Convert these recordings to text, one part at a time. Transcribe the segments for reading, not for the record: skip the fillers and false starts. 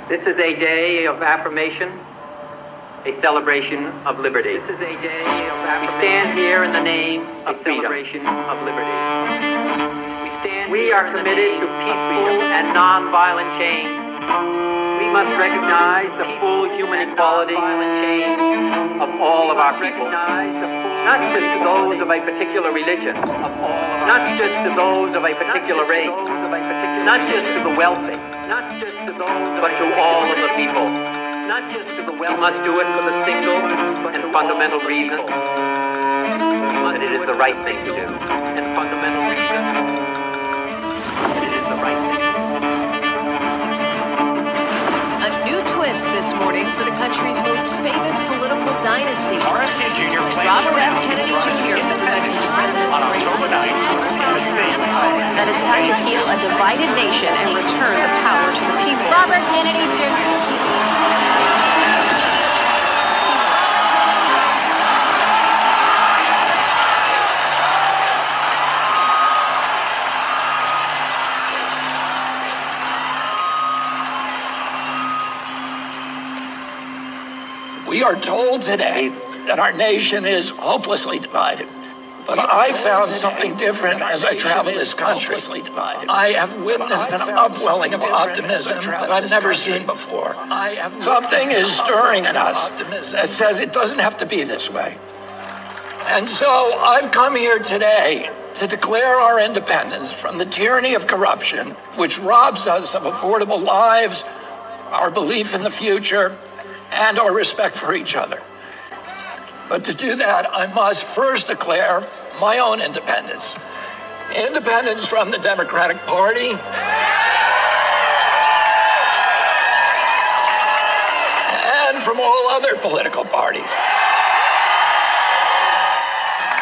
This is a day of affirmation, a celebration of liberty. This is a day of affirmation. We stand here in the name of celebration of liberty. We are committed to peaceful and non-violent change. We must recognize the full human equality of all of our people, not just to those of a particular religion, not just to those of a particular race, not just to the wealthy, but to all of the people. We must do it for the single and fundamental reason that it is the right thing to do, and fundamental reason that it is the right thing to do. A new twist this morning for the country's most famous political dynasty. Robert F. Kennedy Jr. presented the presidential race on that it's time to heal a divided nation and return the power to the people. Robert Kennedy Jr. We are told today that our nation is hopelessly divided. But I found something different as I travel this country. I have witnessed an upwelling of optimism that I've never seen before. Something is stirring in us that says it doesn't have to be this way. And so I've come here today to declare our independence from the tyranny of corruption, which robs us of affordable lives, our belief in the future, and our respect for each other. But to do that, I must first declare my own independence. Independence from the Democratic Party and from all other political parties.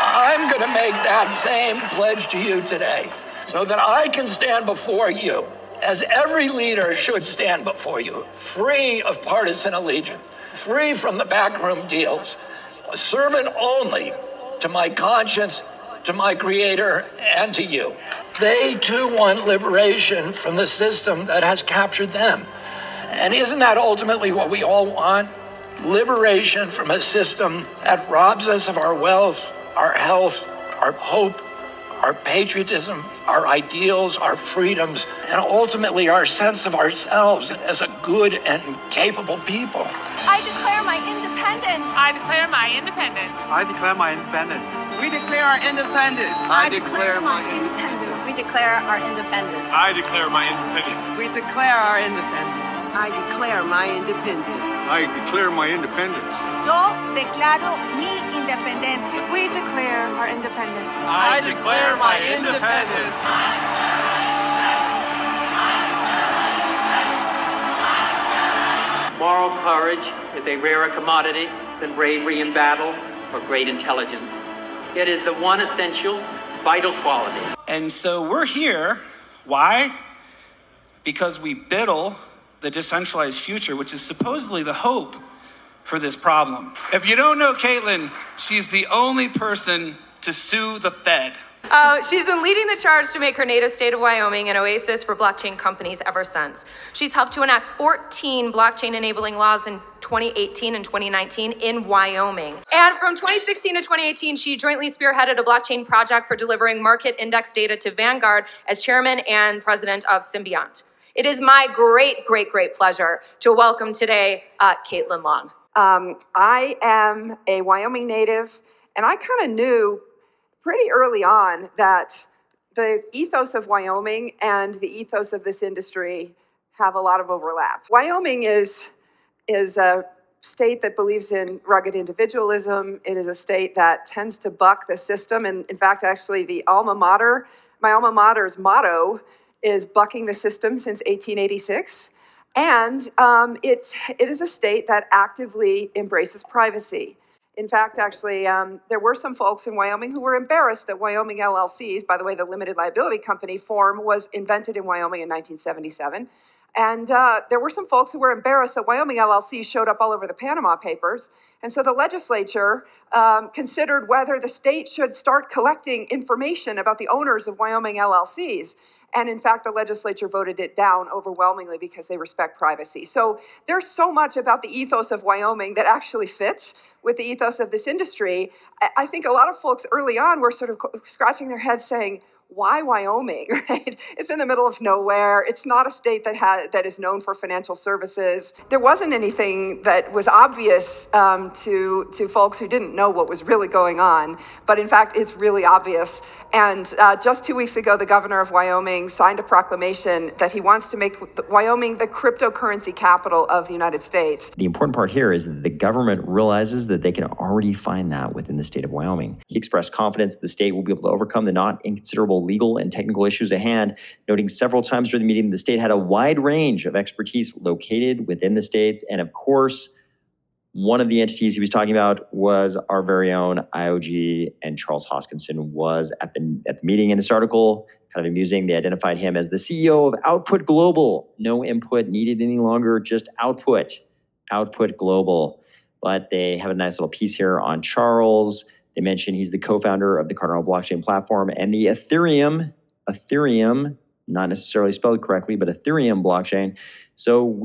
I'm going to make that same pledge to you today so that I can stand before you, as every leader should stand before you, free of partisan allegiance, free from the backroom deals, a servant only to my conscience, to my Creator, and to you. They too want liberation from the system that has captured them. And isn't that ultimately what we all want? Liberation from a system that robs us of our wealth, our health, our hope, our patriotism, our ideals, our freedoms, and ultimately our sense of ourselves as a good and capable people. I declare my independence. I declare my independence. I declare my independence. We declare our independence. I declare my independence. We declare our independence. I declare my independence. We declare our independence. I declare my independence. I declare my independence. Yo declaro mi independencia. We declare our independence. I declare my independence. Moral courage is a rarer commodity than bravery in battle or great intelligence. It is the one essential, vital quality. And so we're here. Why? Because we biddle the decentralized future, which is supposedly the hope for this problem. If you don't know Caitlyn, she's the only person to sue the Fed. She's been leading the charge to make her native state of Wyoming an oasis for blockchain companies ever since. She's helped to enact 14 blockchain-enabling laws in 2018 and 2019 in Wyoming. And from 2016 to 2018, she jointly spearheaded a blockchain project for delivering market index data to Vanguard as chairman and president of Symbiont. It is my great, great, great pleasure to welcome today Caitlyn Long. I am a Wyoming native, and I kind of knew pretty early on that the ethos of Wyoming and the ethos of this industry have a lot of overlap. Wyoming is a state that believes in rugged individualism. It is a state that tends to buck the system, and in fact, actually, my alma mater's motto is bucking the system since 1886. And it is a state that actively embraces privacy. In fact, actually, there were some folks in Wyoming who were embarrassed that Wyoming LLCs, by the way, the limited liability company form was invented in Wyoming in 1977. And there were some folks who were embarrassed that Wyoming LLC showed up all over the Panama Papers. And so the legislature considered whether the state should start collecting information about the owners of Wyoming LLCs. And in fact, the legislature voted it down overwhelmingly because they respect privacy. So there's so much about the ethos of Wyoming that actually fits with the ethos of this industry. I think a lot of folks early on were sort of scratching their heads saying, why Wyoming, right? It's in the middle of nowhere. It's not a state that is known for financial services. There wasn't anything that was obvious to folks who didn't know what was really going on, but in fact, it's really obvious. And just 2 weeks ago, the governor of Wyoming signed a proclamation that he wants to make Wyoming the cryptocurrency capital of the United States. The important part here is that the government realizes that they can already find that within the state of Wyoming. He expressed confidence that the state will be able to overcome the not inconsiderable legal and technical issues at hand, noting several times during the meeting the state had a wide range of expertise located within the state. And of course, one of the entities he was talking about was our very own IOG, and Charles Hoskinson was at the meeting. In this article, kind of amusing, they identified him as the CEO of Output Global. No input needed any longer, just output Global. But they have a nice little piece here on Charles. They mention he's the co-founder of the Cardano blockchain platform and the Ethereum, not necessarily spelled correctly, but Ethereum blockchain. So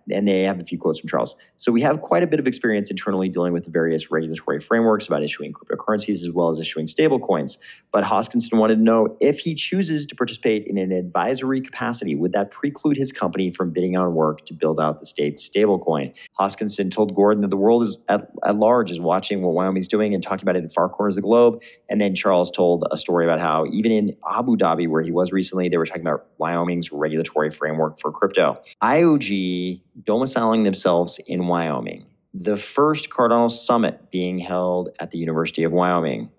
and they have a few quotes from Charles. So we have quite a bit of experience internally dealing with the various regulatory frameworks about issuing cryptocurrencies as well as issuing stablecoins. But Hoskinson wanted to know if he chooses to participate in an advisory capacity, would that preclude his company from bidding on work to build out the state's stablecoin? Hoskinson told Gordon that the world is at large is watching what Wyoming's doing and talking about it in far corners of the globe. And then Charles told a story about how even in Abu Dhabi, where he was recently, they were talking about Wyoming's regulatory framework for crypto. IOG domiciling themselves in Wyoming. The first Cardano Summit being held at the University of Wyoming.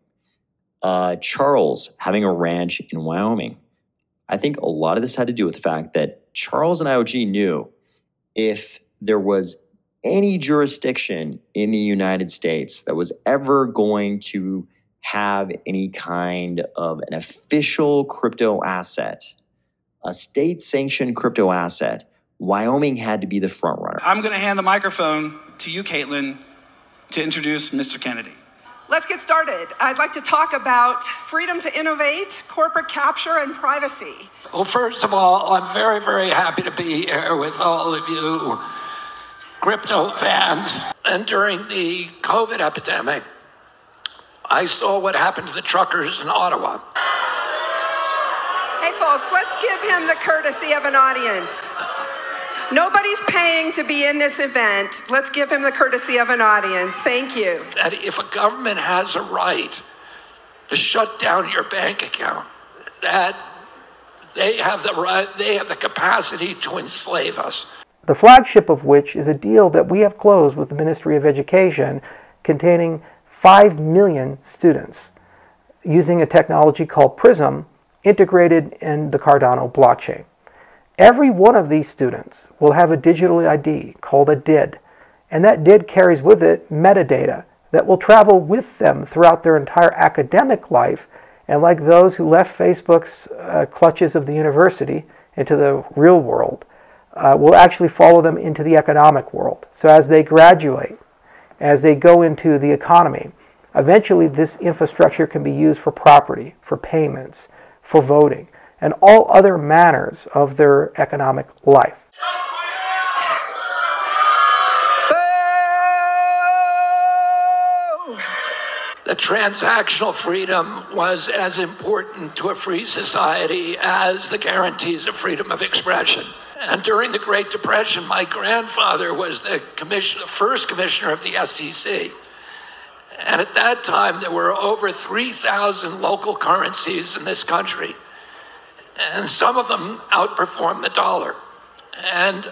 Charles having a ranch in Wyoming. I think a lot of this had to do with the fact that Charles and IOG knew if there was any jurisdiction in the United States that was ever going to have any kind of an official crypto asset, a state-sanctioned crypto asset, Wyoming had to be the front runner. I'm going to hand the microphone to you, Caitlyn, to introduce Mr. Kennedy. Let's get started. I'd like to talk about freedom to innovate, corporate capture, and privacy. Well, first of all, I'm very, very happy to be here with all of you crypto fans. And during the COVID epidemic, I saw what happened to the truckers in Ottawa. Hey, folks, let's give him the courtesy of an audience. Nobody's paying to be in this event. Let's give him the courtesy of an audience. Thank you. That if a government has a right to shut down your bank account, that they have the right, they have the capacity to enslave us. The flagship of which is a deal that we have closed with the Ministry of Education containing 5 million students using a technology called PRISM integrated in the Cardano blockchain. Every one of these students will have a digital ID called a DID, and that DID carries with it metadata that will travel with them throughout their entire academic life, and like those who left Facebook's clutches of the university into the real world, will actually follow them into the economic world. So as they graduate, as they go into the economy, eventually this infrastructure can be used for property, for payments, for voting, and all other manners of their economic life. The transactional freedom was as important to a free society as the guarantees of freedom of expression. And during the Great Depression, my grandfather was the first commissioner of the SEC. And at that time, there were over 3,000 local currencies in this country. And some of them outperformed the dollar. And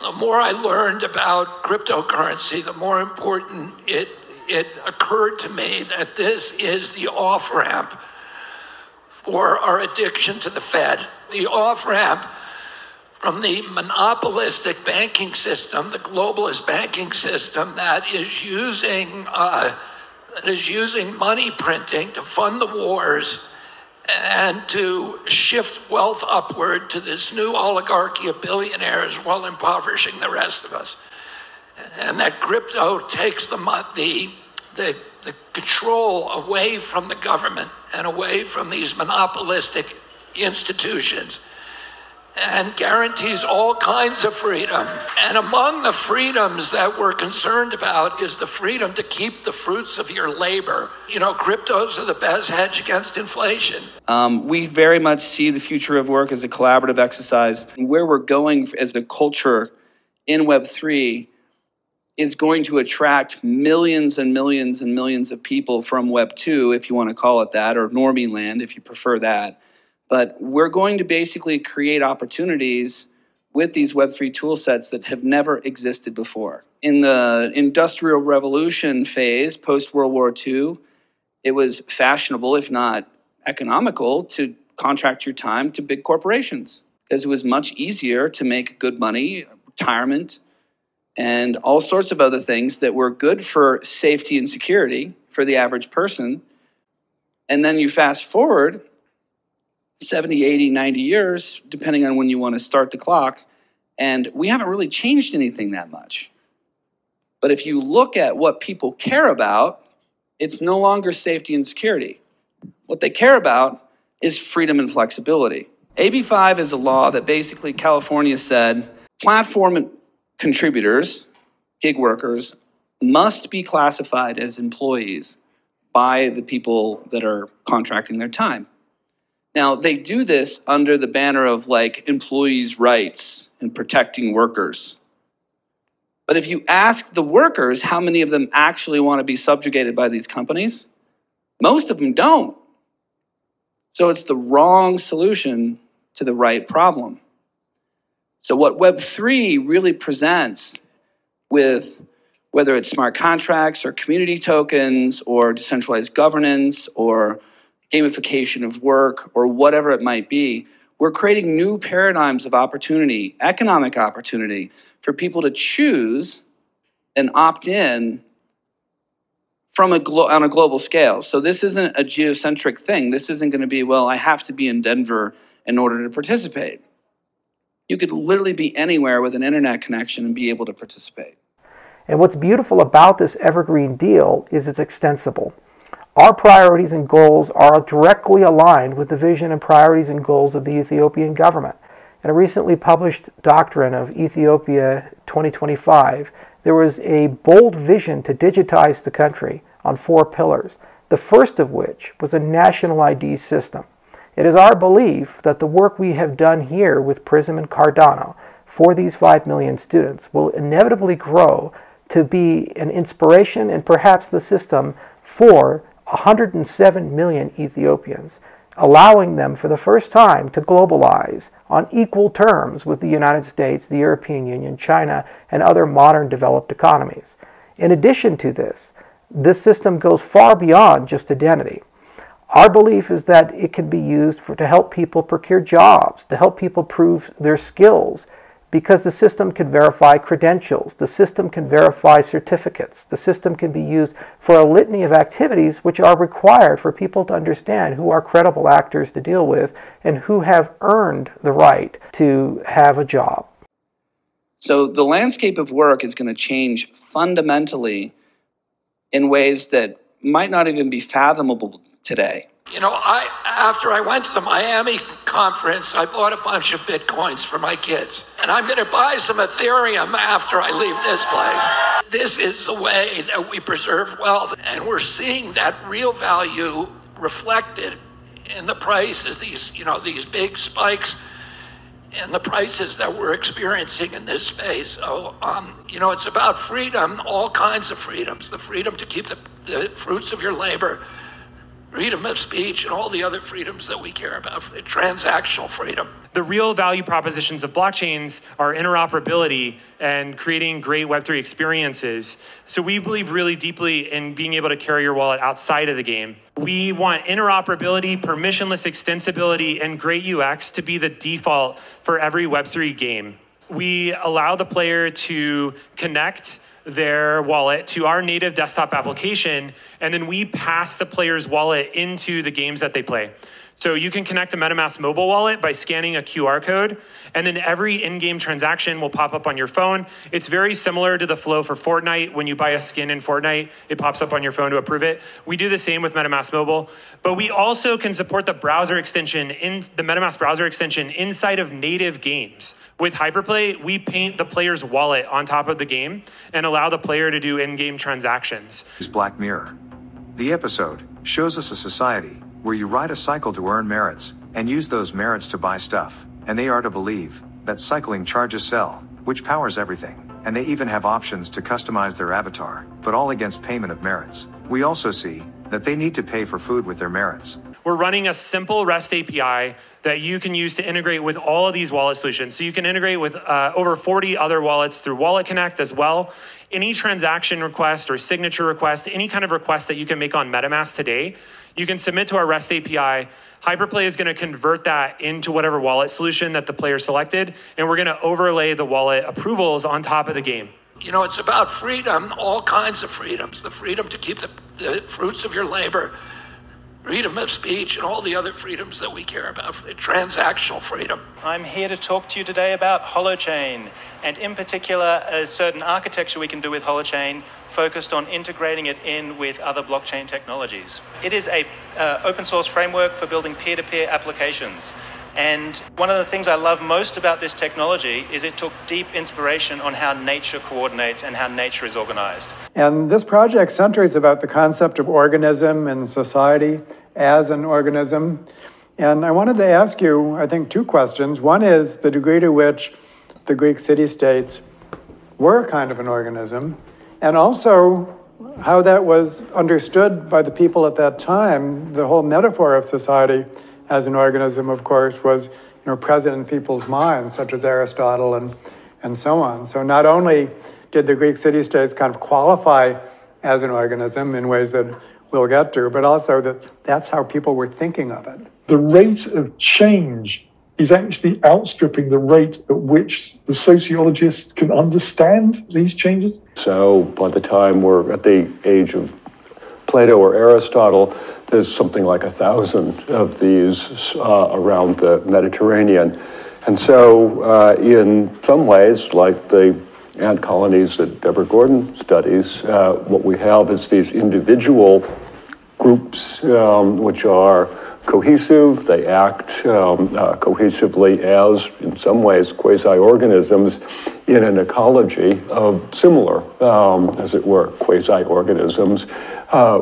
the more I learned about cryptocurrency, the more important it occurred to me that this is the off-ramp for our addiction to the Fed. The off-ramp from the monopolistic banking system, the globalist banking system that is using money printing to fund the wars and to shift wealth upward to this new oligarchy of billionaires while impoverishing the rest of us. And that crypto takes the control away from the government and away from these monopolistic institutions and guarantees all kinds of freedom. And among the freedoms that we're concerned about is the freedom to keep the fruits of your labor. You know, cryptos are the best hedge against inflation. We very much see the future of work as a collaborative exercise. And where we're going as a culture in Web3 is going to attract millions and millions and millions of people from Web 2, if you want to call it that, or normie land, if you prefer that. But we're going to basically create opportunities with these Web3 tool sets that have never existed before. In the Industrial Revolution phase, post-World War II, it was fashionable, if not economical, to contract your time to big corporations because it was much easier to make good money, retirement, and all sorts of other things that were good for safety and security for the average person. And then you fast forward 70, 80, 90 years, depending on when you want to start the clock, and we haven't really changed anything that much. But if you look at what people care about, it's no longer safety and security. What they care about is freedom and flexibility. AB 5 is a law that basically California said platform contributors, gig workers, must be classified as employees by the people that are contracting their time. Now, they do this under the banner of like employees' rights and protecting workers. But if you ask the workers how many of them actually want to be subjugated by these companies, most of them don't. So it's the wrong solution to the right problem. So what Web3 really presents with whether it's smart contracts or community tokens or decentralized governance or gamification of work or whatever it might be, we're creating new paradigms of opportunity, economic opportunity, for people to choose and opt in from on a global scale. So this isn't a geocentric thing. This isn't going to be, well, I have to be in Denver in order to participate. You could literally be anywhere with an internet connection and be able to participate. And what's beautiful about this evergreen deal is it's extensible. Our priorities and goals are directly aligned with the vision and priorities and goals of the Ethiopian government. In a recently published doctrine of Ethiopia 2025, there was a bold vision to digitize the country on 4 pillars, the first of which was a national ID system. It is our belief that the work we have done here with Prism and Cardano for these 5 million students will inevitably grow to be an inspiration and perhaps the system for 107 million Ethiopians, allowing them for the first time to globalize on equal terms with the United States, the European Union, China, and other modern developed economies. In addition to this system goes far beyond just identity. Our belief is that it can be used to help people procure jobs, to help people prove their skills, because the system can verify credentials, the system can verify certificates, the system can be used for a litany of activities which are required for people to understand who are credible actors to deal with and who have earned the right to have a job. So the landscape of work is going to change fundamentally in ways that might not even be fathomable today. You know, after I went to the Miami conference, I bought a bunch of Bitcoins for my kids. And I'm going to buy some Ethereum after I leave this place. This is the way that we preserve wealth. And we're seeing that real value reflected in the prices, these big spikes in the prices that we're experiencing in this space. So, it's about freedom, all kinds of freedoms. The freedom to keep the fruits of your labor, freedom of speech, and all the other freedoms that we care about, transactional freedom. The real value propositions of blockchains are interoperability and creating great Web3 experiences. So we believe really deeply in being able to carry your wallet outside of the game. We want interoperability, permissionless extensibility, and great UX to be the default for every Web3 game. We allow the player to connect their wallet to our native desktop application, and then we pass the player's wallet into the games that they play. So you can connect a MetaMask mobile wallet by scanning a QR code, and then every in-game transaction will pop up on your phone. It's very similar to the flow for Fortnite. When you buy a skin in Fortnite, it pops up on your phone to approve it. We do the same with MetaMask Mobile, but we also can support the browser extension, in the MetaMask browser extension inside of native games. With Hyperplay, we paint the player's wallet on top of the game and allow the player to do in-game transactions. Black Mirror. The episode shows us a society where you ride a cycle to earn merits, and use those merits to buy stuff. And they are to believe that cycling charges cell, which powers everything. And they even have options to customize their avatar, but all against payment of merits. We also see that they need to pay for food with their merits. We're running a simple REST API that you can use to integrate with all of these wallet solutions. So you can integrate with over 40 other wallets through Wallet Connect as well. Any transaction request or signature request, any kind of request that you can make on MetaMask today, you can submit to our REST API. Hyperplay is going to convert that into whatever wallet solution that the player selected, and we're going to overlay the wallet approvals on top of the game. You know, it's about freedom, all kinds of freedoms. The freedom to keep the fruits of your labor, freedom of speech, and all the other freedoms that we care about, transactional freedom. I'm here to talk to you today about Hollowchain, and in particular, a certain architecture we can do with Hollowchain focused on integrating it in with other blockchain technologies. It is a open source framework for building peer-to-peer applications. And one of the things I love most about this technology is it took deep inspiration on how nature coordinates and how nature is organized. And this project centers about the concept of organism and society as an organism. And I wanted to ask you, I think, two questions. One is the degree to which the Greek city-states were kind of an organism, and also how that was understood by the people at that time. The whole metaphor of society as an organism, of course, was present in people's minds, such as Aristotle and so on. So not only did the Greek city-states kind of qualify as an organism in ways that we'll get to, but also that's how people were thinking of it. The rate of change is actually outstripping the rate at which the sociologists can understand these changes. So by the time we're at the age of Plato or Aristotle, there's something like 1,000 of these around the Mediterranean. And so in some ways, like the ant colonies that Deborah Gordon studies, what we have is these individual groups which are cohesive. They act cohesively as, in some ways, quasi-organisms in an ecology of similar, as it were, quasi-organisms,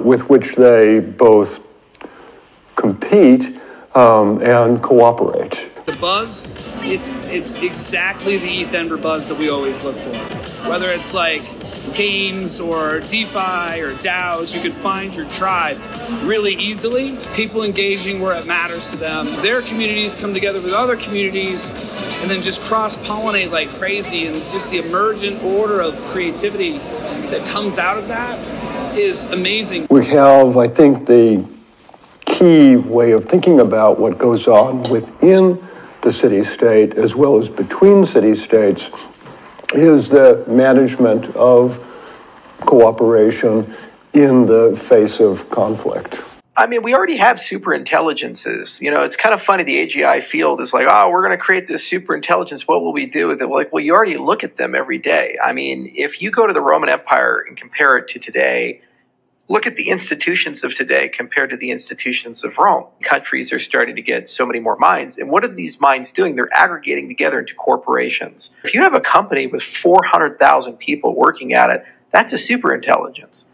with which they both compete and cooperate. The buzz, it's exactly the Eth Denver buzz that we always look for. Whether it's like games or DeFi or DAOs, you can find your tribe really easily. People engaging where it matters to them. Their communities come together with other communities and then just cross-pollinate like crazy, and just the emergent order of creativity that comes out of that is amazing. We have, I think, the key way of thinking about what goes on within the city-state as well as between city-states is the management of cooperation in the face of conflict. I mean, we already have super intelligences. You know, it's kind of funny. The AGI field is like, oh, we're going to create this super intelligence. What will we do with it? Like, well, you already look at them every day. I mean, if you go to the Roman Empire and compare it to today, look at the institutions of today compared to the institutions of Rome. Countries are starting to get so many more minds. And what are these minds doing? They're aggregating together into corporations. If you have a company with 400,000 people working at it, that's a super intelligence,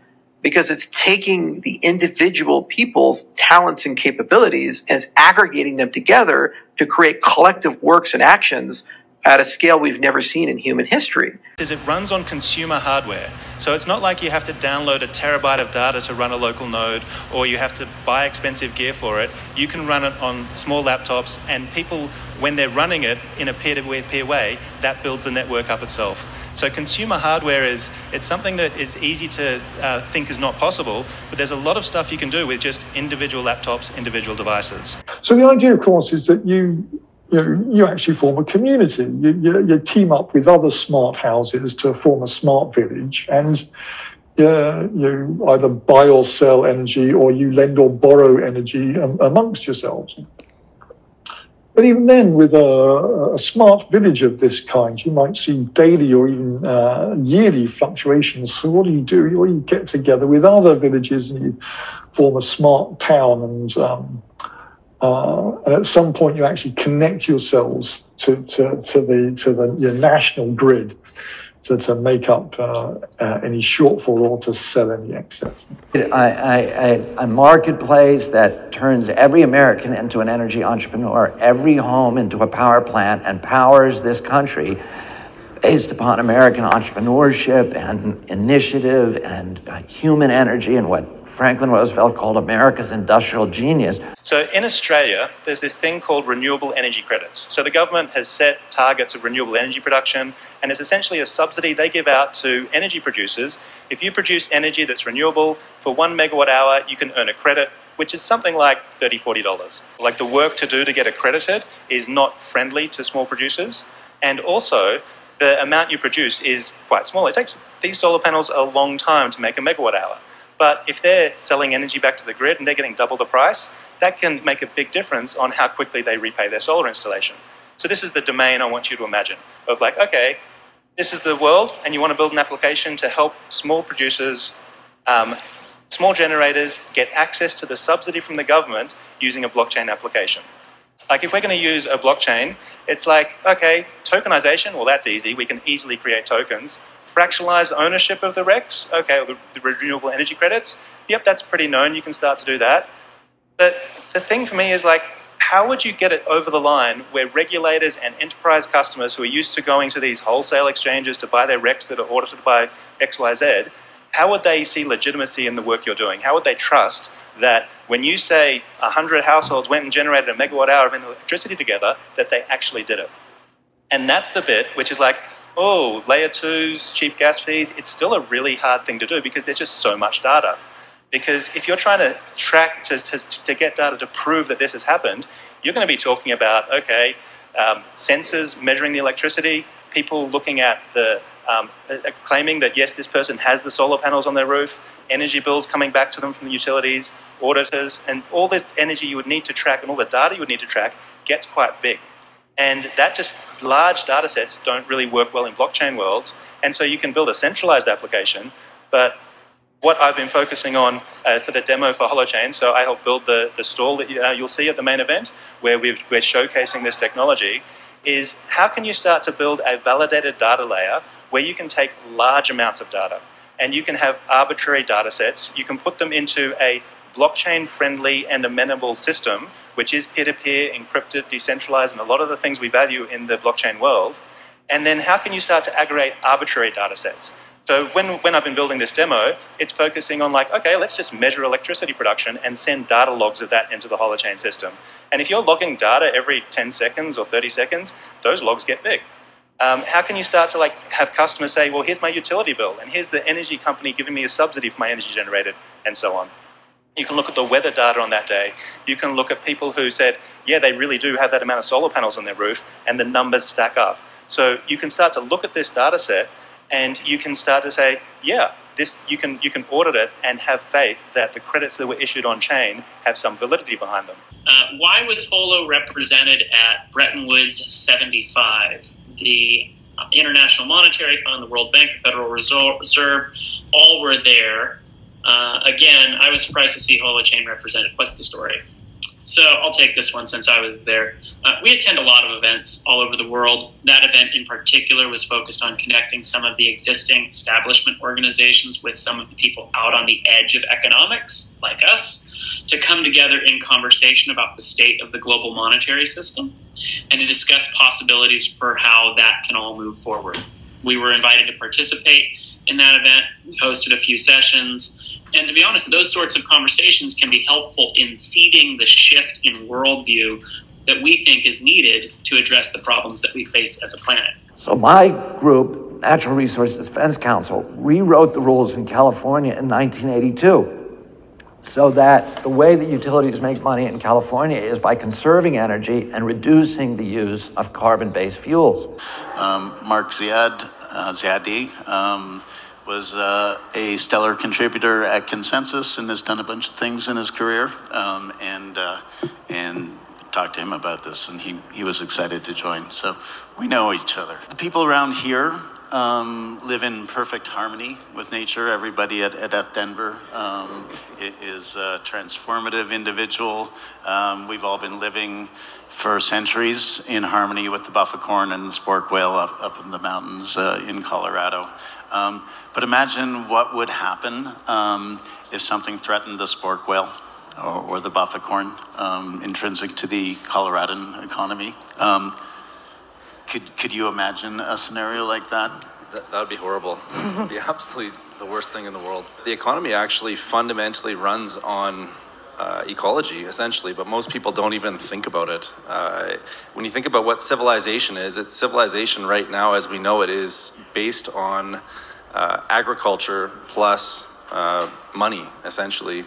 because it's taking the individual people's talents and capabilities and it's aggregating them together to create collective works and actions at a scale we've never seen in human history. It runs on consumer hardware. So it's not like you have to download a terabyte of data to run a local node, or you have to buy expensive gear for it. You can run it on small laptops, and people, when they're running it in a peer-to-peer way, that builds the network up itself. So consumer hardware it's something that is easy to think is not possible, but there's a lot of stuff you can do with just individual laptops, individual devices. So the idea, of course, is that you actually form a community. You team up with other smart houses to form a smart village, and you either buy or sell energy, or you lend or borrow energy amongst yourselves. But even then, with a smart village of this kind, you might see daily or even yearly fluctuations. So what do you do? Well, you get together with other villages and you form a smart town, and at some point you actually connect yourselves to your national grid to make up any shortfall or to sell any excess. A marketplace that turns every American into an energy entrepreneur, every home into a power plant, and powers this country based upon American entrepreneurship and initiative and human energy and what Franklin Roosevelt called America's industrial genius. So in Australia, there's this thing called renewable energy credits. So the government has set targets of renewable energy production, and it's essentially a subsidy they give out to energy producers. If you produce energy that's renewable, for 1 megawatt hour, you can earn a credit, which is something like $30, $40. Like, the work to do to get accredited is not friendly to small producers. And also, the amount you produce is quite small. It takes these solar panels a long time to make a megawatt hour. But if they're selling energy back to the grid and they're getting double the price, that can make a big difference on how quickly they repay their solar installation. So this is the domain I want you to imagine of, like, okay, this is the world, and you want to build an application to help small producers, small generators get access to the subsidy from the government using a blockchain application. Like, if we're going to use a blockchain, it's like, okay, tokenization, well, that's easy. We can easily create tokens. Fractionalized ownership of the RECs, okay, or the renewable energy credits, yep, that's pretty known. You can start to do that. But the thing for me is, like, how would you get it over the line where regulators and enterprise customers who are used to going to these wholesale exchanges to buy their RECs that are audited by XYZ, how would they see legitimacy in the work you're doing? How would they trust that when you say 100 households went and generated a megawatt hour of electricity together, that they actually did it? And that's the bit which is like, oh, layer 2s, cheap gas fees, it's still a really hard thing to do because there's just so much data. Because if you're trying to track, to get data to prove that this has happened, you're going to be talking about, okay, sensors measuring the electricity, people looking at the, claiming that, yes, this person has the solar panels on their roof, energy bills coming back to them from the utilities, auditors, and all this energy you would need to track and all the data you would need to track gets quite big. And that just, large data sets don't really work well in blockchain worlds. And so you can build a centralized application, but what I've been focusing on for the demo for Hollowchain, so I helped build the stall that you'll see at the main event, where we're showcasing this technology, is how can you start to build a validated data layer where you can take large amounts of data and you can have arbitrary data sets. You can put them into a blockchain-friendly and amenable system, which is peer-to-peer, encrypted, decentralized, and a lot of the things we value in the blockchain world. And then how can you start to aggregate arbitrary data sets? So when I've been building this demo, it's focusing on, like, okay, let's just measure electricity production and send data logs of that into the Hollowchain system. And if you're logging data every 10 seconds or 30 seconds, those logs get big. How can you start to, like, have customers say, well, here's my utility bill, and here's the energy company giving me a subsidy for my energy generated, and so on. You can look at the weather data on that day. You can look at people who said, yeah, they really do have that amount of solar panels on their roof, and the numbers stack up. So you can start to look at this data set, and you can start to say, yeah, this, you can audit it and have faith that the credits that were issued on chain have some validity behind them. Why was Holo represented at Bretton Woods 75? The International Monetary Fund, the World Bank, the Federal Reserve, all were there. Again, I was surprised to see Hollowchain represented. What's the story? So I'll take this one since I was there. We attend a lot of events all over the world. That event in particular was focused on connecting some of the existing establishment organizations with some of the people out on the edge of economics, like us, to come together in conversation about the state of the global monetary system and to discuss possibilities for how that can all move forward. We were invited to participate in that event. We hosted a few sessions. And to be honest, those sorts of conversations can be helpful in seeding the shift in worldview that we think is needed to address the problems that we face as a planet. So my group, Natural Resources Defense Council, rewrote the rules in California in 1982 so that the way that utilities make money in California is by conserving energy and reducing the use of carbon-based fuels. Mark Ziadi. was a stellar contributor at Consensus and has done a bunch of things in his career, and talked to him about this, and he was excited to join. So we know each other. The people around here live in perfect harmony with nature. Everybody at Eth Denver is a transformative individual. We've all been living for centuries in harmony with the buffacorn and the spork whale up in the mountains in Colorado. But imagine what would happen if something threatened the spork whale or the buffacorn, intrinsic to the Coloradan economy. Could you imagine a scenario like that? That would be horrible. It would be absolutely the worst thing in the world. The economy actually fundamentally runs on ecology, essentially, but most people don't even think about it. When you think about what civilization is, civilization right now as we know it is based on agriculture plus money, essentially.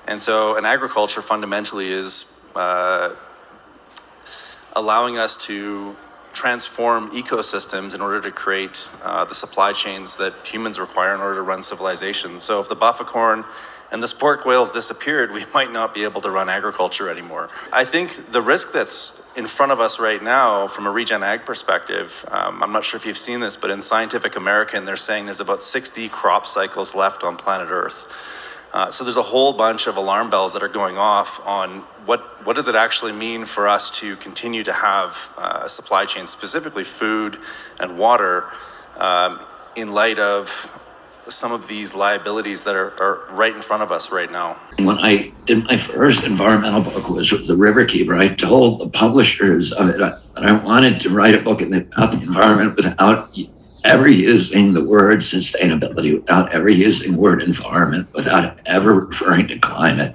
And so an agriculture fundamentally is allowing us to transform ecosystems in order to create the supply chains that humans require in order to run civilization. So if the buffacorn and the spork whales disappeared, we might not be able to run agriculture anymore. I think the risk that's in front of us right now from a regen ag perspective, I'm not sure if you've seen this, but in Scientific American, they're saying there's about 60 crop cycles left on planet Earth. So there's a whole bunch of alarm bells that are going off on what does it actually mean for us to continue to have a supply chain, specifically food and water, in light of some of these liabilities that are right in front of us right now. When I did my first environmental book was with the Riverkeeper, I told the publishers of it that I wanted to write a book about the environment without ever using the word sustainability, without ever using the word environment, without ever referring to climate.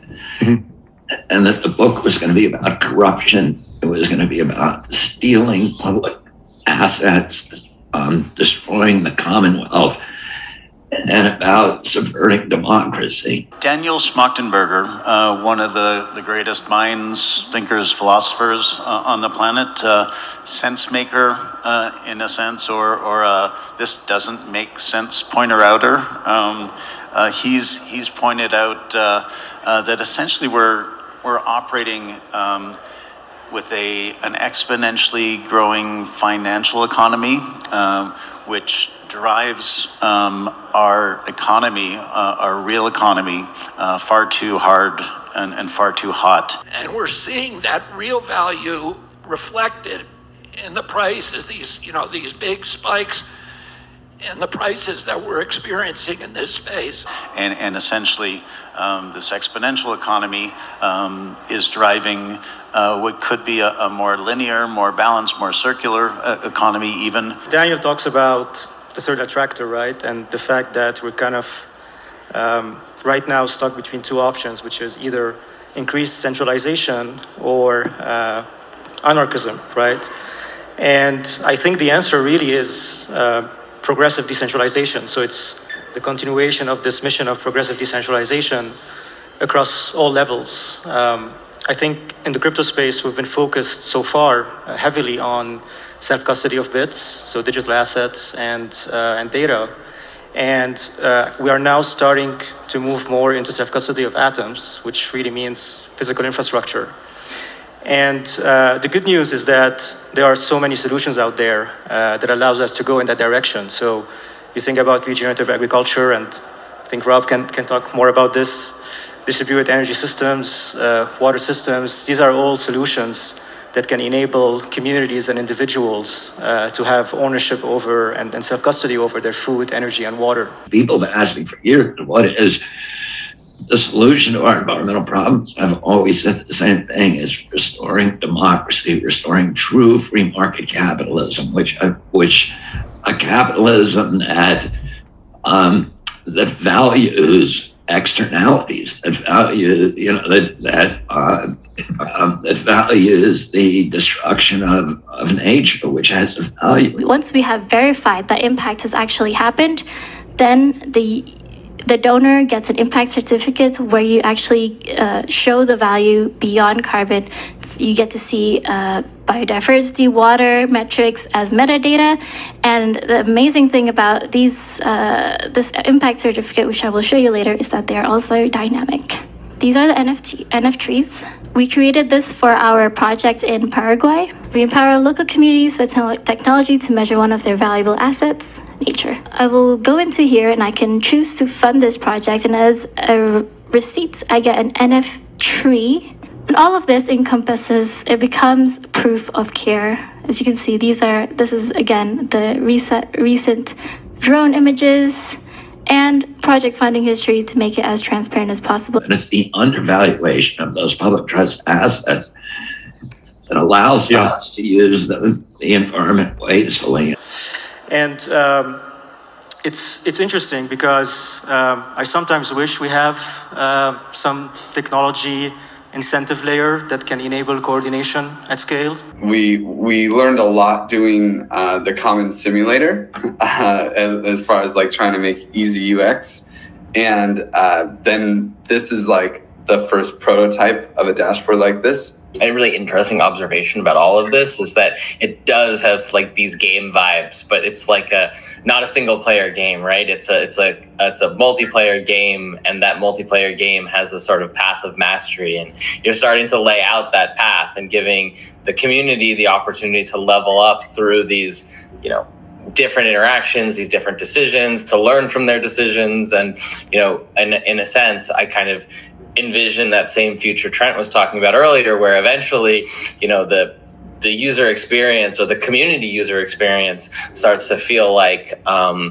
And that the book was going to be about corruption. It was going to be about stealing public assets, destroying the Commonwealth, and about subverting democracy. Daniel Schmachtenberger, one of the greatest minds, thinkers, philosophers on the planet, sense maker in a sense, or this doesn't make sense pointer-outer. He's pointed out that essentially we're operating with an exponentially growing financial economy, which drives our economy, our real economy, far too hard and far too hot. And we're seeing that real value reflected in the prices, these big spikes in the prices that we're experiencing in this space. And essentially, this exponential economy is driving what could be a more linear, more balanced, more circular economy even. Daniel talks about the third attractor, right? And the fact that we're kind of right now stuck between two options, which is either increased centralization or anarchism, right? And I think the answer really is progressive decentralization. So it's the continuation of this mission of progressive decentralization across all levels. I think in the crypto space, we've been focused so far heavily on self-custody of bits, so digital assets and data. And we are now starting to move more into self-custody of atoms, which really means physical infrastructure. And the good news is that there are so many solutions out there that allows us to go in that direction. So you think about regenerative agriculture, and I think Rob can talk more about this, distributed energy systems, water systems. These are all solutions that can enable communities and individuals to have ownership over and self-custody over their food, energy, and water. People have asked me for years, what is the solution to our environmental problems? I've always said the same thing: is restoring democracy, restoring true free market capitalism, which a capitalism that values externalities, that values the destruction of nature, which has a value. Once we have verified that impact has actually happened, then the the donor gets an impact certificate where you actually show the value beyond carbon. You get to see biodiversity, water metrics as metadata. And the amazing thing about these this impact certificate, which I will show you later, is that they are also dynamic. These are the NFTs. We created this for our project in Paraguay. We empower local communities with technology to measure one of their valuable assets, nature. I will go into here and I can choose to fund this project, and as a receipt, I get an NF tree. And all of this encompasses, it becomes proof of care. As you can see, this is again the recent drone images and project funding history to make it as transparent as possible. And it's the undervaluation of those public trust assets that allows us to use the environment wastefully. And it's interesting because I sometimes wish we have some technology incentive layer that can enable coordination at scale. We learned a lot doing the common simulator as far as like trying to make easy UX. And then this is like the first prototype of a dashboard like this. A really interesting observation about all of this is that it does have like these game vibes, but it's like not a single player game, right? It's a multiplayer game, and that multiplayer game has a sort of path of mastery, and you're starting to lay out that path and giving the community the opportunity to level up through these, different interactions, these different decisions, to learn from their decisions. And, in a sense, I kind of envision that same future Trent was talking about earlier, where eventually, the user experience or the community user experience starts to feel like, a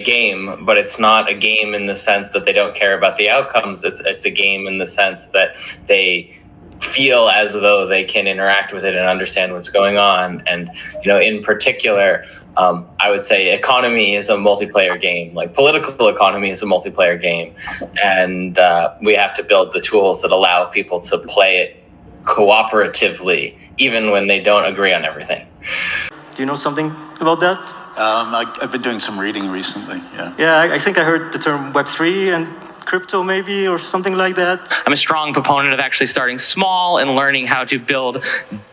game, but it's not a game in the sense that they don't care about the outcomes. It's a game in the sense that they feel as though they can interact with it and understand what's going on. And, in particular, I would say economy is a multiplayer game, like political economy is a multiplayer game. And we have to build the tools that allow people to play it cooperatively, even when they don't agree on everything. Do you know something about that? I've been doing some reading recently, yeah. Yeah, I think I heard the term Web3 and crypto maybe, or something like that. I'm a strong proponent of actually starting small and learning how to build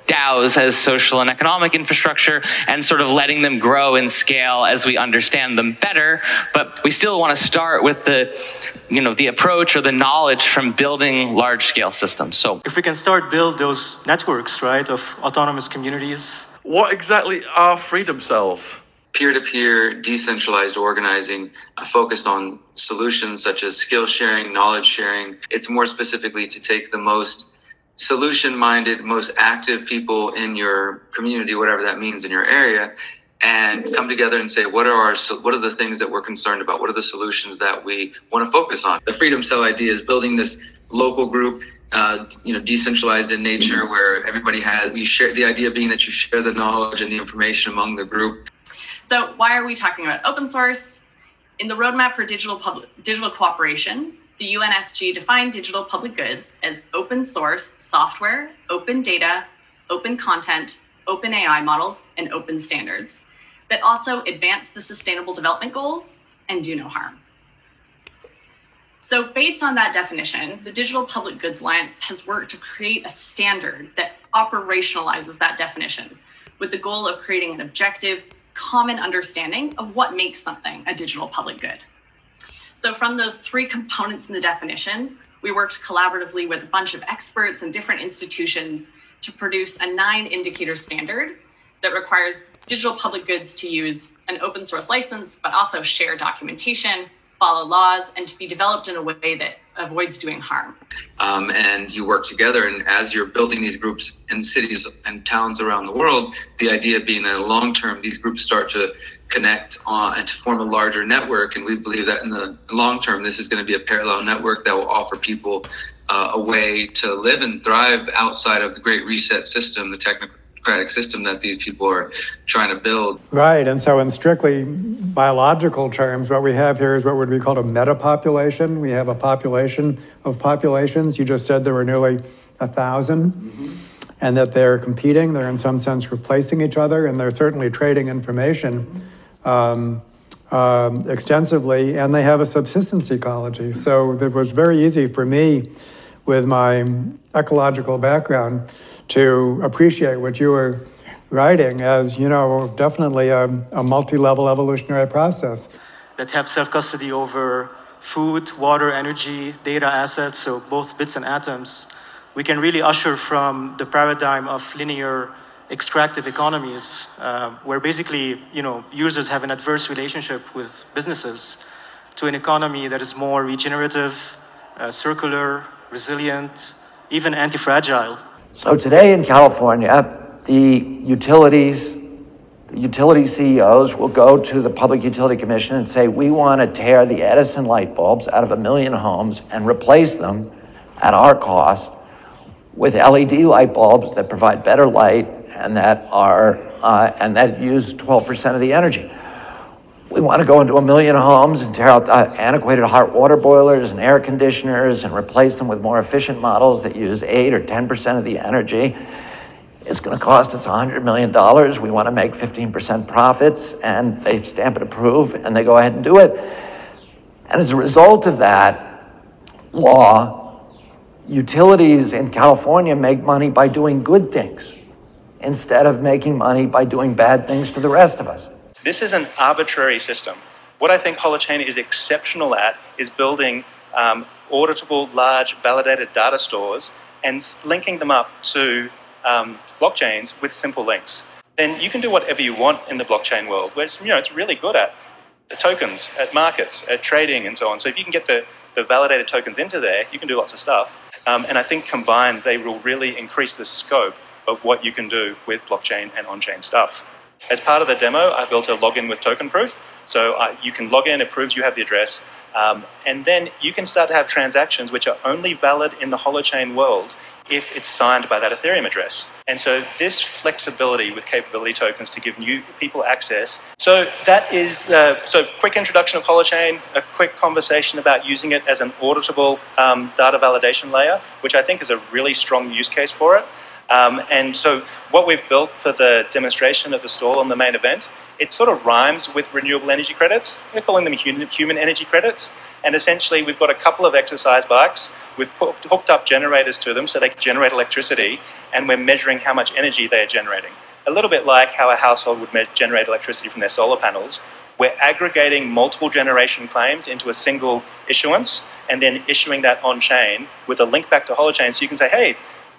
DAOs as social and economic infrastructure and sort of letting them grow and scale as we understand them better. But we still want to start with the approach or the knowledge from building large scale systems. So if we can start build those networks, right, of autonomous communities. What exactly are freedom cells? Peer-to-peer, decentralized organizing focused on solutions such as skill sharing, knowledge sharing. It's more specifically to take the most solution-minded, most active people in your community, whatever that means in your area, and come together and say, what are the things that we're concerned about? What are the solutions that we want to focus on? The Freedom Cell idea is building this local group, decentralized in nature, where everybody share the idea being that you share the knowledge and the information among the group. So why are we talking about open source? In the roadmap for digital cooperation, the UNSG defined digital public goods as open source software, open data, open content, open AI models, and open standards that also advance the Sustainable Development Goals and do no harm. So based on that definition, the Digital Public Goods Alliance has worked to create a standard that operationalizes that definition with the goal of creating an objective, common understanding of what makes something a digital public good. So from those three components in the definition, we worked collaboratively with a bunch of experts and different institutions to produce a 9-indicator standard that requires digital public goods to use an open source license, but also share documentation, follow laws, and to be developed in a way that avoids doing harm. And you work together, and as you're building these groups in cities and towns around the world, the idea being that in the long term, these groups start to connect and to form a larger network. And we believe that in the long term, this is going to be a parallel network that will offer people a way to live and thrive outside of the Great Reset system, the technocratic system that these people are trying to build. Right, and so in strictly biological terms, what we have here is what would be called a metapopulation. We have a population of populations. You just said there were nearly 1,000, and that they're competing. They're in some sense replacing each other, and they're certainly trading information extensively, and they have a subsistence ecology. So it was very easy for me, with my ecological background, to appreciate what you were writing as, you know, definitely a multi-level evolutionary process. That have self-custody over food, water, energy, data assets, so both bits and atoms. We can really usher from the paradigm of linear extractive economies, where basically, you know, users have an adverse relationship with businesses, to an economy that is more regenerative, circular, resilient, even anti-fragile. So today in California, the utility CEOs will go to the Public Utility Commission and say, we want to tear the Edison light bulbs out of 1 million homes and replace them at our cost with LED light bulbs that provide better light and that use 12% of the energy. We want to go into 1 million homes and tear out the antiquated hot water boilers and air conditioners and replace them with more efficient models that use 8 or 10% of the energy. It's going to cost us $100 million. We want to make 15% profits, and they stamp it approve, and they go ahead and do it. And as a result of that law, utilities in California make money by doing good things instead of making money by doing bad things to the rest of us. This is an arbitrary system. What I think Hollowchain is exceptional at is building auditable, large, validated data stores and linking them up to blockchains with simple links. Then you can do whatever you want in the blockchain world, where it's, you know, it's really good at the tokens, at markets, at trading, and so on. So if you can get the validated tokens into there, you can do lots of stuff. And I think combined, they will really increase the scope of what you can do with blockchain and on-chain stuff. As part of the demo, I built a login with token proof. So you can log in, it proves you have the address, and then you can start to have transactions which are only valid in the Hollowchain world if it's signed by that Ethereum address. And so this flexibility with capability tokens to give new people access. So that is so quick introduction of Hollowchain, a quick conversation about using it as an auditable data validation layer, which I think is a really strong use case for it. And so what we've built for the demonstration of the stall on the main event, it sort of rhymes with renewable energy credits. We're calling them human energy credits. And essentially, we've got a couple of exercise bikes. We've hooked up generators to them so they can generate electricity, and we're measuring how much energy they are generating. A little bit like how a household would generate electricity from their solar panels. We're aggregating multiple generation claims into a single issuance, and then issuing that on-chain with a link back to Hollowchain, so you can say, hey,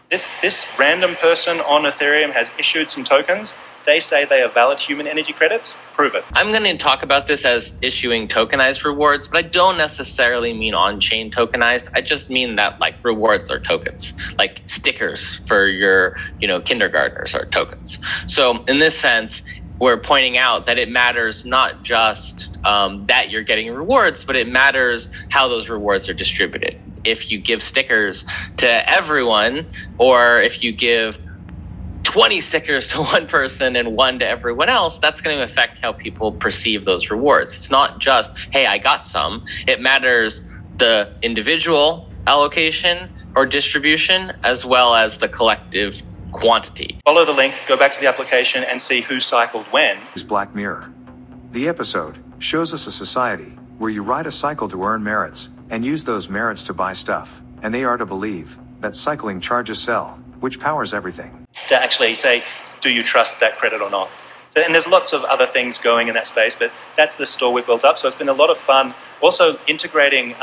this random person on Ethereum has issued some tokens. They say they are valid human energy credits. Prove it. I'm going to talk about this as issuing tokenized rewards, but I don't necessarily mean on-chain tokenized. I just mean that like rewards are tokens, like stickers for your, kindergartners are tokens. So in this sense, we're pointing out that it matters not just that you're getting rewards, but it matters how those rewards are distributed. If you give stickers to everyone, or if you give 20 stickers to one person and 1 to everyone else, that's going to affect how people perceive those rewards. It's not just, hey, I got some. It matters the individual allocation or distribution as well as the collective quantity. Follow the link, go back to the application and see who cycled when. Black Mirror. The episode shows us a society where you ride a cycle to earn merits and use those merits to buy stuff. And they are to believe that cycling charges sell, which powers everything. To actually say, do you trust that credit or not? So, and there's lots of other things going in that space, but that's the store we built up. So it's been a lot of fun. Also integrating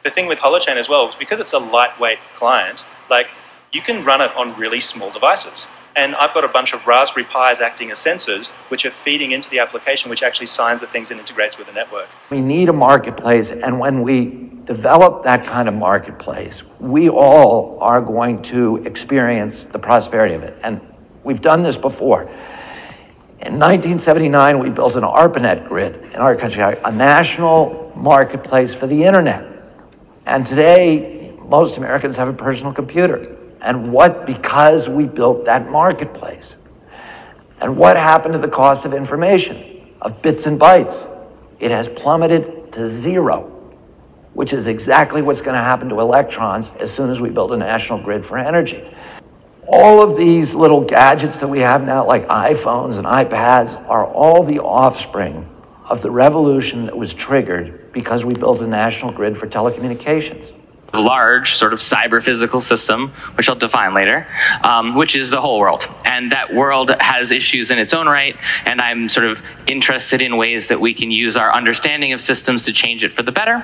the thing with Hollowchain as well, is because it's a lightweight client, like you can run it on really small devices. And I've got a bunch of Raspberry Pis acting as sensors, which are feeding into the application, which actually signs the things and integrates with the network. We need a marketplace, and when we develop that kind of marketplace, we all are going to experience the prosperity of it. And we've done this before. In 1979, we built an ARPANET grid in our country, a national marketplace for the internet. And today, most Americans have a personal computer. And because we built that marketplace. And what happened to the cost of information, of bits and bytes? It has plummeted to 0, which is exactly what's going to happen to electrons as soon as we build a national grid for energy. All of these little gadgets that we have now, like iPhones and iPads, are all the offspring of the revolution that was triggered because we built a national grid for telecommunications. Large sort of cyber physical system, which I'll define later, which is the whole world. And that world has issues in its own right, and I'm sort of interested in ways that we can use our understanding of systems to change it for the better.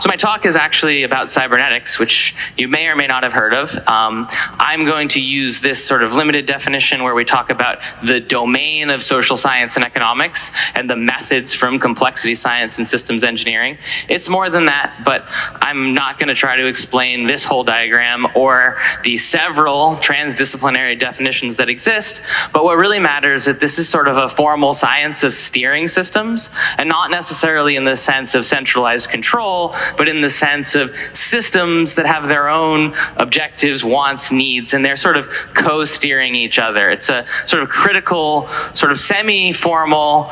So my talk is actually about cybernetics, which you may or may not have heard of. I'm going to use this sort of limited definition where we talk about the domain of social science and economics and the methods from complexity science and systems engineering. It's more than that, but I'm not going to try to explain this whole diagram or the several transdisciplinary definitions that exist, but what really matters is that this is sort of a formal science of steering systems, and not necessarily in the sense of centralized control, but in the sense of systems that have their own objectives, wants, needs, and they're sort of co-steering each other. It's a sort of critical, sort of semi-formal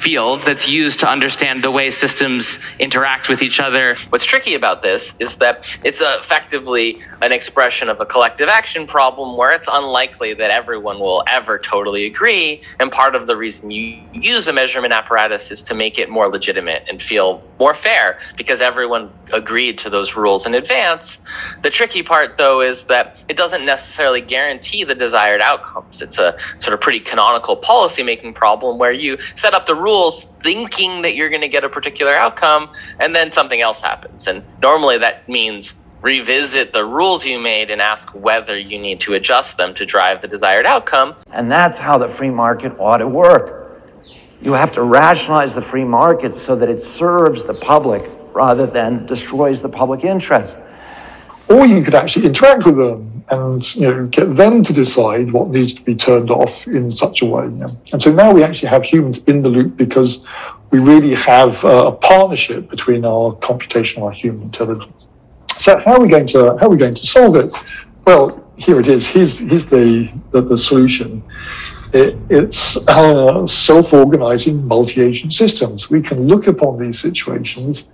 field that's used to understand the way systems interact with each other. What's tricky about this is that it's effectively an expression of a collective action problem where it's unlikely that everyone will ever totally agree, and part of the reason you use a measurement apparatus is to make it more legitimate and feel more fair because everyone agreed to those rules in advance. The tricky part, though, is that it doesn't necessarily guarantee the desired outcomes. It's a sort of pretty canonical policy-making problem where you set up the rules thinking that you're going to get a particular outcome, and then something else happens. And normally that means revisit the rules you made and ask whether you need to adjust them to drive the desired outcome. And that's how the free market ought to work. You have to rationalize the free market so that it serves the public rather than destroys the public interest. Or you could actually interact with them and get them to decide what needs to be turned off in such a way. And so now we actually have humans in the loop because we really have a partnership between our computational and human intelligence. So how are we going to solve it? Well, here it is. Here's the solution. It's self-organizing multi-agent systems. We can look upon these situations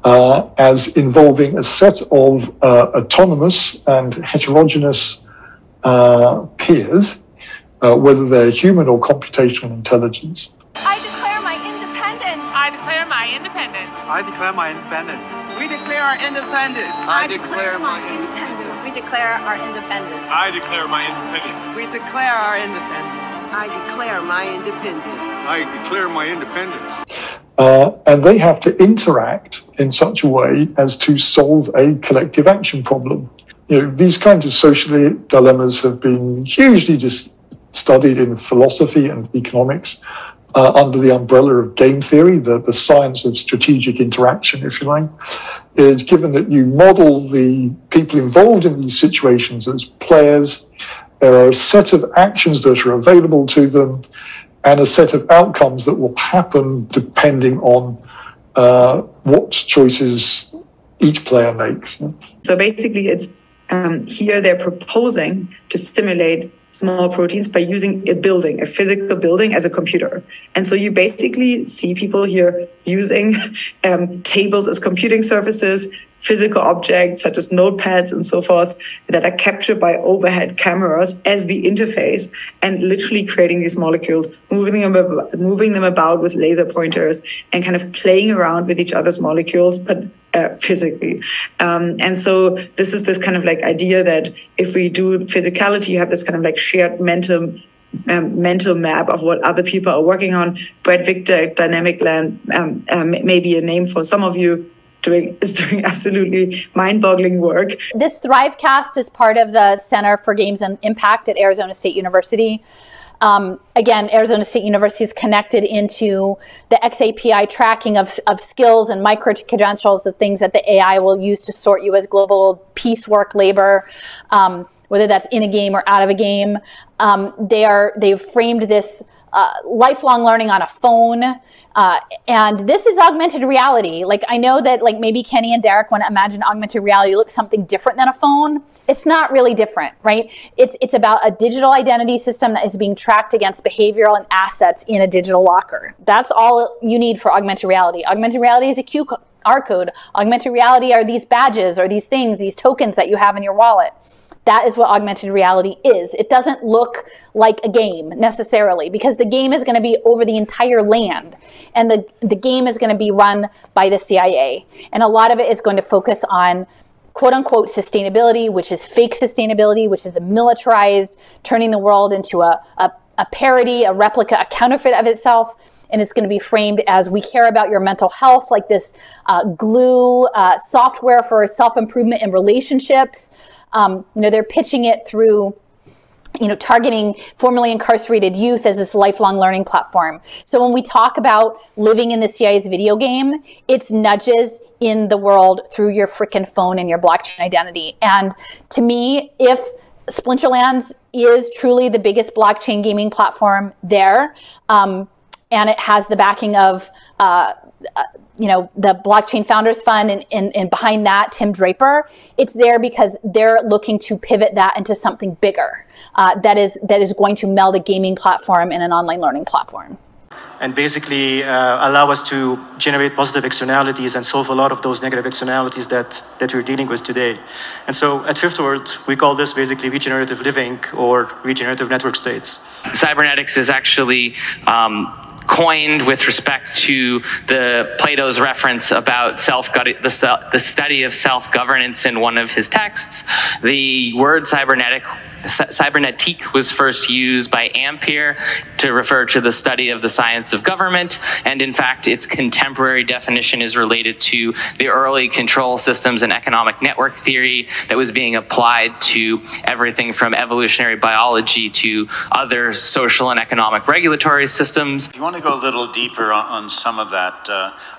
as involving a set of autonomous and heterogeneous peers, whether they're human or computational intelligence. I declare my independence. I declare my independence. I declare my independence. We declare our independence. I declare my independence. We declare our independence. I declare my independence. We declare our independence. I declare my independence. I declare my independence. And they have to interact in such a way as to solve a collective action problem. These kinds of social dilemmas have been hugely studied in philosophy and economics under the umbrella of game theory, the science of strategic interaction, if you like. It's given that you model the people involved in these situations as players. There are a set of actions that are available to them and a set of outcomes that will happen depending on what choices each player makes. So basically it's here they're proposing to simulate small proteins by using a physical building as a computer. And so you basically see people here using tables as computing surfaces, physical objects such as notepads and so forth that are captured by overhead cameras as the interface, and literally creating these molecules, moving them about with laser pointers and kind of playing around with each other's molecules, but physically. And so this is this kind of like idea that if we do physicality, you have this kind of like shared mental map of what other people are working on. Brett Victor at Dynamic Land may be a name for some of you, is doing absolutely mind-boggling work. This Thrivecast is part of the Center for Games and Impact at Arizona State University. Again, Arizona State University is connected into the XAPI tracking of skills and micro-credentials, the things that the AI will use to sort you as global piecework labor, whether that's in a game or out of a game. They've framed this lifelong learning on a phone. And this is augmented reality. Like, I know that like maybe Kenny and Derek want to imagine augmented reality looks something different than a phone. It's not really different, right? It's about a digital identity system that is being tracked against behavioral and assets in a digital locker. That's all you need for augmented reality. Augmented reality is a QR code. Augmented reality are these badges or these things, these tokens that you have in your wallet. That is what augmented reality is. It doesn't look like a game necessarily, because the game is going to be over the entire land, and the game is going to be run by the CIA. And a lot of it is going to focus on quote unquote sustainability, which is fake sustainability, which is a militarized, turning the world into a parody, a replica, a counterfeit of itself. And it's going to be framed as, we care about your mental health, like this glue software for self-improvement in relationships. They're pitching it through, targeting formerly incarcerated youth as this lifelong learning platform. So when we talk about living in the CIA's video game, it's nudges in the world through your freaking phone and your blockchain identity. And to me, if Splinterlands is truly the biggest blockchain gaming platform there, and it has the backing of, the Blockchain Founders Fund, and behind that, Tim Draper. It's there because they're looking to pivot that into something bigger that is going to meld a gaming platform and an online learning platform. And basically allow us to generate positive externalities and solve a lot of those negative externalities that we're dealing with today. And so at Fifth World, we call this basically regenerative living or regenerative network states. Cybernetics is actually coined with respect to Plato's reference about the study of self-governance in one of his texts. The word cybernetic was first used by Ampere to refer to the study of the science of government, and in fact its contemporary definition is related to the early control systems and economic network theory that was being applied to everything from evolutionary biology to other social and economic regulatory systems. If you want to go a little deeper on some of that,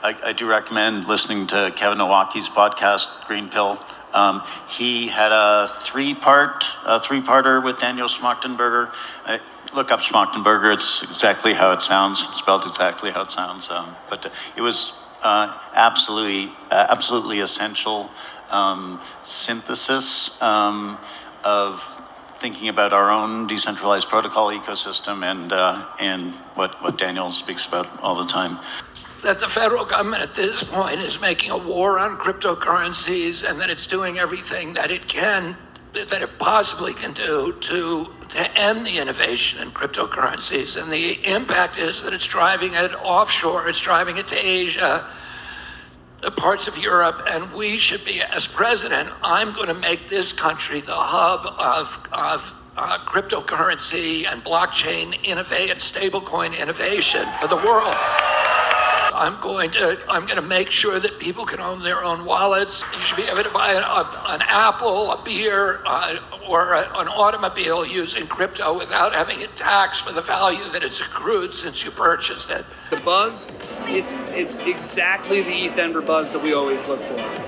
I do recommend listening to Kevin Nowaki's podcast, Green Pill. He had a three-parter with Daniel Schmachtenberger. Look up Schmachtenberger; it's exactly how it sounds, spelled exactly how it sounds. But it was absolutely essential synthesis of thinking about our own decentralized protocol ecosystem and what Daniel speaks about all the time. That the federal government at this point is making a war on cryptocurrencies, and that it's doing everything that it possibly can do to end the innovation in cryptocurrencies. And the impact is that it's driving it offshore, it's driving it to Asia, parts of Europe, and we should be, as president, I'm going to make this country the hub of cryptocurrency and blockchain stablecoin innovation for the world. I'm going to make sure that people can own their own wallets. You should be able to buy an apple, a beer, or an automobile using crypto without having it taxed for the value that it's accrued since you purchased it. The buzz, it's exactly the Eth Denver buzz that we always look for.